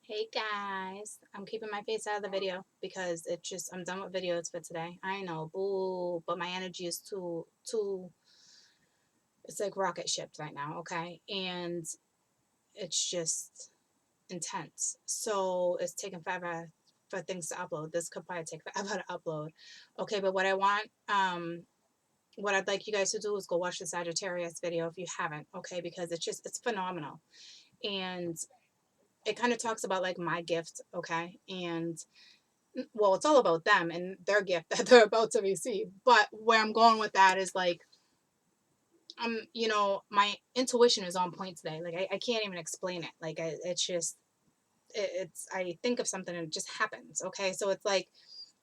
Hey guys, I'm keeping my face out of the video because it's just I'm done with videos for today. I know, boo, but my energy is too it's like rocket shipped right now, okay? And it's just intense. So it's taking forever for things to upload. This could probably take forever to upload. Okay, but what I'd like you guys to do is go watch the Sagittarius video if you haven't, okay? Because it's phenomenal. And it kind of talks about like my gift, okay? And well, it's all about them and their gift that they're about to receive. But where I'm going with that is like, my intuition is on point today. Like, I can't even explain it. Like, it's just, I think of something and it just happens. Okay. So it's like,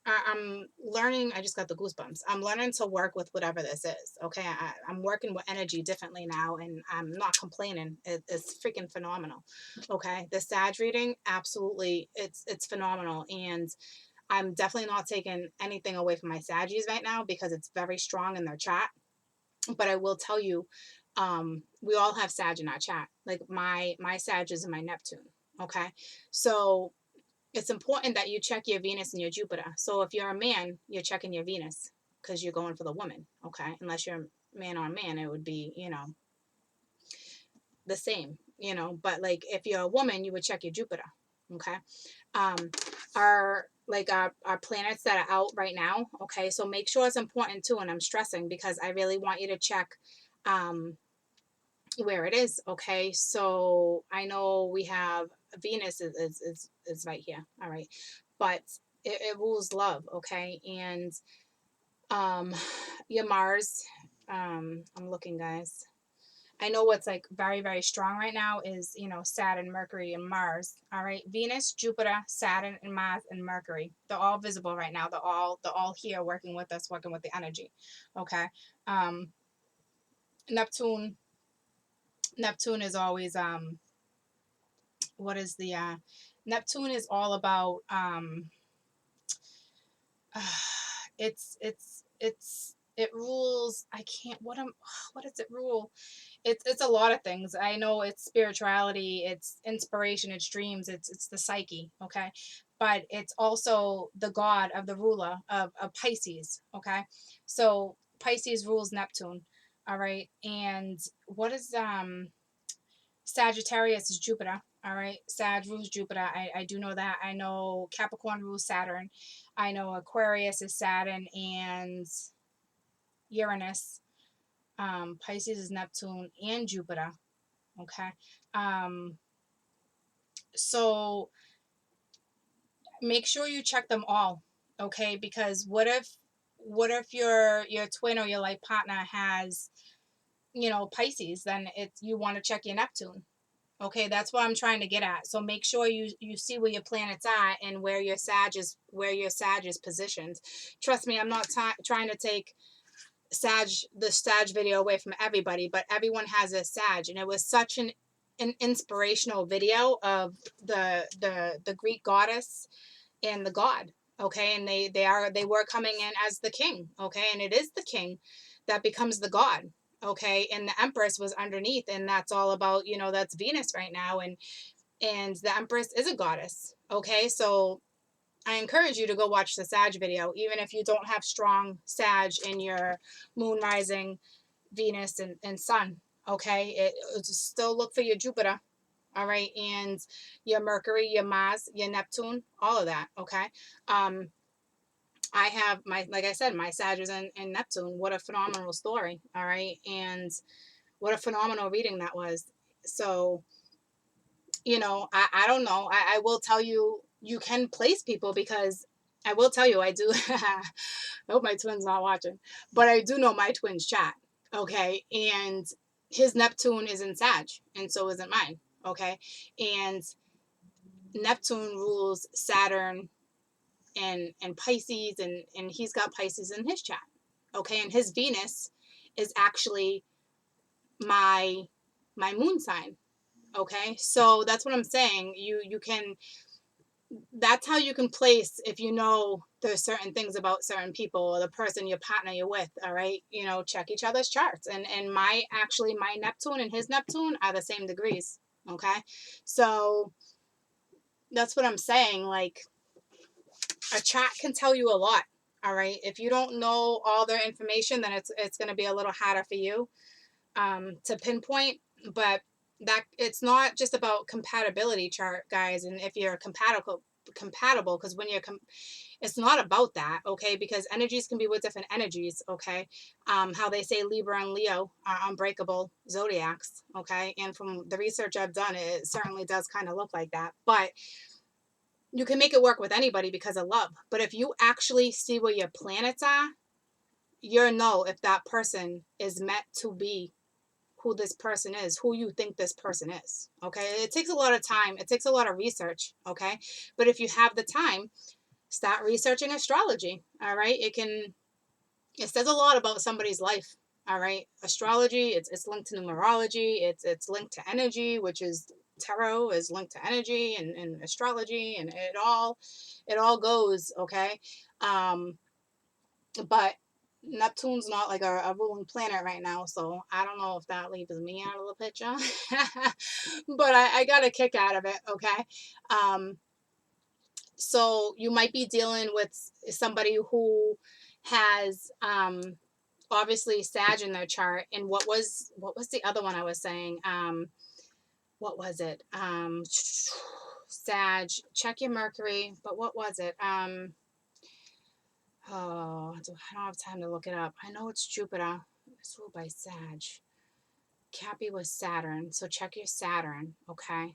I'm learning. I just got the goosebumps. I'm learning to work with whatever this is. Okay. I'm working with energy differently now and I'm not complaining. It's freaking phenomenal. Okay. The Sag reading, absolutely. It's phenomenal. And I'm definitely not taking anything away from my Saggies right now because it's very strong in their chat. But I will tell you, we all have Sag in our chat. Like my Sag is in my Neptune. Okay, so it's important that you check your Venus and your Jupiter. So if you're a man, you're checking your Venus because you're going for the woman. Okay, unless you're man on man, it would be the same. But like if you're a woman, you would check your Jupiter. Okay, um, our planets that are out right now. Okay, so make sure it's important too, and I'm stressing because I really want you to check um, where it is. Okay, so I know we have Venus is right here. All right, but it rules love. Okay, and um, your Mars. I'm looking, guys. I know what's like very, very strong right now is, Saturn, Mercury, and Mars. All right. Venus, Jupiter, Saturn, and Mars and Mercury. They're all visible right now. They're all here working with us, working with the energy. Okay. Um, Neptune, Neptune is always what is the Neptune is all about it rules. I can't what does it rule? It's a lot of things. I know it's spirituality, it's inspiration, it's dreams, it's the psyche, okay? But it's also the god of the ruler of Pisces, okay? So Pisces rules Neptune, all right? And what is Sagittarius is Jupiter, all right? Sag rules Jupiter. I do know that. I know Capricorn rules Saturn. I know Aquarius is Saturn and Uranus. Pisces is Neptune and Jupiter. Okay. Um, so make sure you check them all. Okay, because what if your twin or your life partner has, Pisces, then it's you want to check your Neptune. Okay, that's what I'm trying to get at. So make sure you see where your planets are and where your Sag is positioned. Trust me, I'm not trying to take the Sag video away from everybody, but everyone has a Sag, and it was such an inspirational video of the Greek goddess and the god. Okay, and they were coming in as the king. Okay, and it is the king that becomes the god. Okay, and the Empress was underneath, and that's all about that's Venus right now, and the Empress is a goddess. Okay, so I encourage you to go watch the Sag video, even if you don't have strong Sag in your moon rising, Venus, and Sun. Okay, still look for your Jupiter. All right, and your Mercury, your Mars, your Neptune, all of that. Okay, um, I have like I said, my Sag is in Neptune. What a phenomenal story. All right, and what a phenomenal reading that was. So I don't know. I will tell you, you can place people because I will tell you, I do. I hope my twin's not watching, but I do know my twin's chat. Okay. And his Neptune is in Sag, and so isn't mine. Okay. And Neptune rules Saturn and Pisces, and he's got Pisces in his chat. Okay. And his Venus is actually my moon sign. Okay. So that's what I'm saying. You can that's how you can place if there's certain things about certain people or the person your partner you're with. All right, check each other's charts, and my Neptune and his Neptune are the same degrees. Okay, so That's what I'm saying. Like, a chat can tell you a lot. All right. If you don't know all their information, then it's going to be a little harder for you to pinpoint. But that it's not just about compatibility chart, guys. And if you're compatible, because when it's not about that, okay? Because energies can be with different energies, okay? How they say Libra and Leo are unbreakable zodiacs, okay? And from the research I've done, it certainly does kind of look like that. But you can make it work with anybody because of love. But if you actually see where your planets are, you'll know if that person is meant to be who this person is, who you think this person is. Okay. It takes a lot of time. It takes a lot of research. Okay. But if you have the time, start researching astrology. All right. It says a lot about somebody's life. All right. Astrology, it's linked to numerology. It's linked to energy, which is tarot is linked to energy and astrology, and it all goes. Okay. Um, but Neptune's not like a ruling planet right now, so I don't know if that leaves me out of the picture. But I got a kick out of it, okay? Um, so you might be dealing with somebody who has obviously Sag in their chart. And what was the other one I was saying? What was it? Sag, check your Mercury, but what was it? Oh, I don't have time to look it up. I know it's Jupiter. It's ruled by Sag. Cappy was Saturn, so check your Saturn, okay?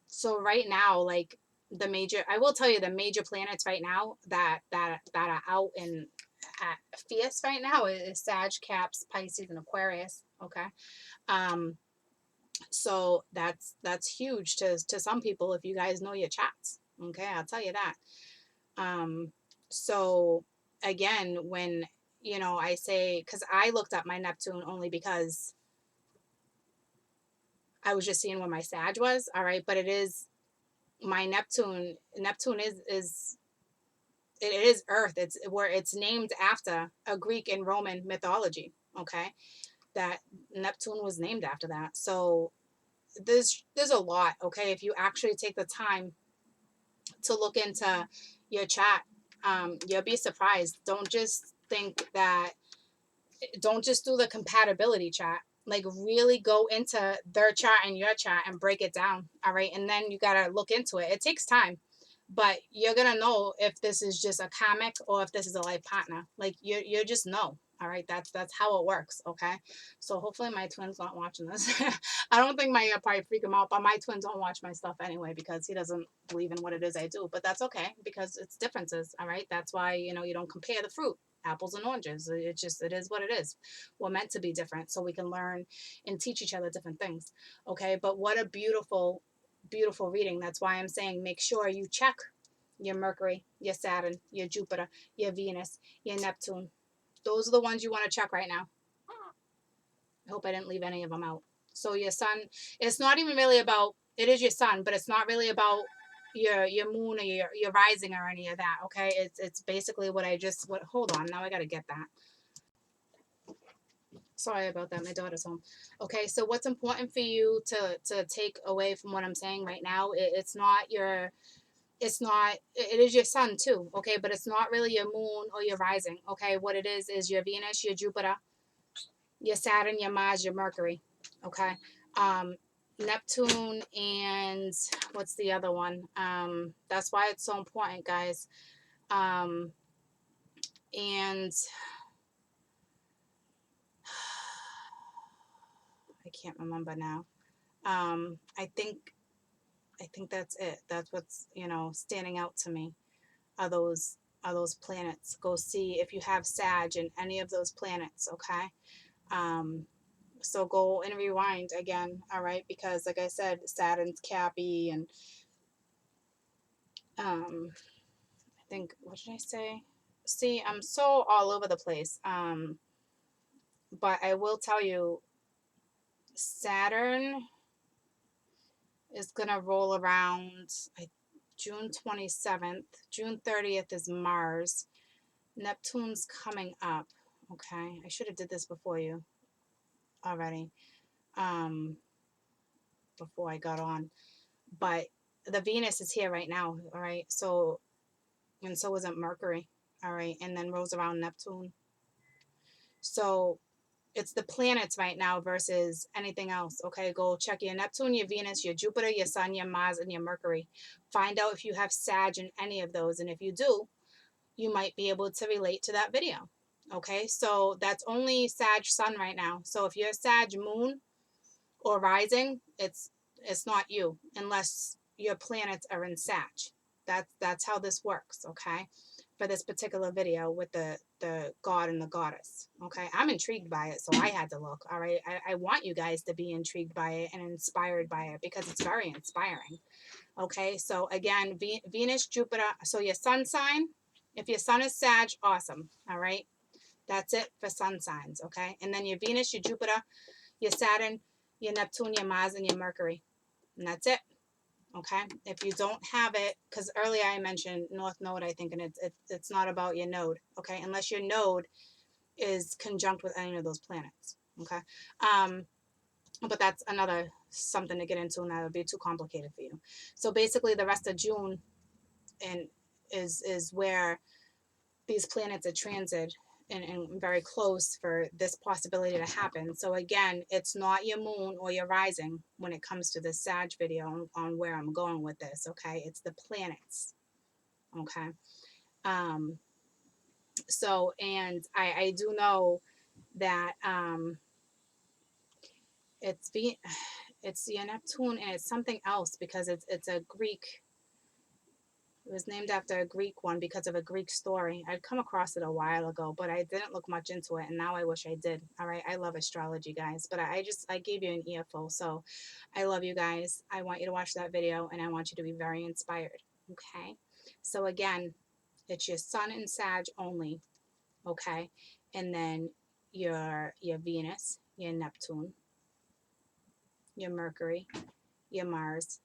So right now, like I will tell you the major planets right now that are out in fierce right now is Sag, Caps, Pisces, and Aquarius, okay? Um, so that's huge to some people if you guys know your chats, okay? I'll tell you that. So again, when, I say, because I looked up my Neptune only because I was just seeing where my Sag was, all right, but it is my Neptune is it is Earth. It's where it's named after a Greek and Roman mythology, okay? That Neptune was named after that. So there's a lot, okay? If you actually take the time to look into your chat, you'll be surprised. Don't just do the compatibility chat. Like, really go into their chart and your chart and break it down. All right. And then you got to look into it. It takes time, but you're going to know if this is just a comic or if this is a life partner. Like, you just know. All right. That's how it works. Okay. So hopefully my twin's not watching this. I don't think my probably freak him out, but my twin don't watch my stuff anyway because he doesn't believe in what it is I do. But that's okay because it's differences. All right. That's why, you don't compare the fruit, apples and oranges. It is what it is. We're meant to be different so we can learn and teach each other different things. Okay. But what a beautiful, beautiful reading. That's why I'm saying make sure you check your Mercury, your Saturn, your Jupiter, your Venus, your Neptune. Those are the ones you want to check right now. I hope I didn't leave any of them out. So your sun, it's not even really about, it is your sun, but it's not really about your moon or your rising or any of that. Okay. It's basically hold on. Now I got to get that. Sorry about that. My daughter's home. Okay. So what's important for you to take away from what I'm saying right now? It is your sun too. Okay. But it's not really your moon or your rising. Okay. What it is your Venus, your Jupiter, your Saturn, your Mars, your Mercury. Okay. Um, Neptune and what's the other one? That's why it's so important, guys. And I can't remember now. I think that's it. That's what's, standing out to me are those planets. Go see if you have Sag in any of those planets, okay? So go and rewind again, all right? Because like I said, Saturn's Cappy and I think, what did I say? See, I'm so all over the place. But I will tell you, Saturn is gonna roll around June 27th. June 30th is Mars. Neptune's coming up. Okay, I should have did this before you already. Before I got on. but the Venus is here right now, all right? So, and so isn't Mercury, all right? And then rolls around Neptune. So it's the planets right now versus anything else, okay? Go check your Neptune, your Venus, your Jupiter, your Sun, your Mars, and your Mercury. Find out if you have Sag in any of those, and if you do, you might be able to relate to that video, okay? So that's only Sag Sun right now. So if you're Sag Moon or rising, it's not you unless your planets are in Sag. That's how this works, okay? For this particular video with the god and the goddess, okay? I'm intrigued by it, so I had to look. All right, I want you guys to be intrigued by it and inspired by it because it's very inspiring. Okay, so again, Venus, Jupiter. So your sun sign, if your sun is Sag, awesome. All right, that's it for sun signs. Okay, and then your Venus, your Jupiter, your Saturn, your Neptune, your Mars, and your Mercury, and that's it. Okay, if you don't have it, because earlier I mentioned North Node, I think, and it's not about your node. Okay, unless your node is conjunct with any of those planets. Okay, but that's another something to get into, and that would be too complicated for you. So basically, the rest of June and is where these planets are transit and very close for this possibility to happen. So again, it's not your moon or your rising when it comes to this Sag video on where I'm going with this, okay? It's the planets, okay? Um, so, and I do know that it's it's the Neptune and it's something else because it's a Greek. It was named after a Greek one because of a Greek story. I'd come across it a while ago, but I didn't look much into it, and now I wish I did. All right, I love astrology, guys, but I gave you an earful, so I love you guys. I want you to watch that video, and I want you to be very inspired. Okay, so again, it's your Sun and Sag only. Okay, and then your Venus, your Neptune, your Mercury, your Mars,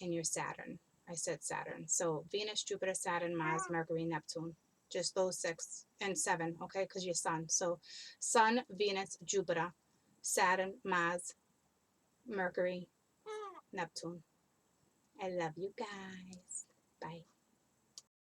and your Saturn. I said Saturn. So Venus, Jupiter, Saturn, Mars, Mercury, Neptune. Just those 6 and 7, okay? Because your sun. So Sun, Venus, Jupiter, Saturn, Mars, Mercury, Neptune. I love you guys. Bye.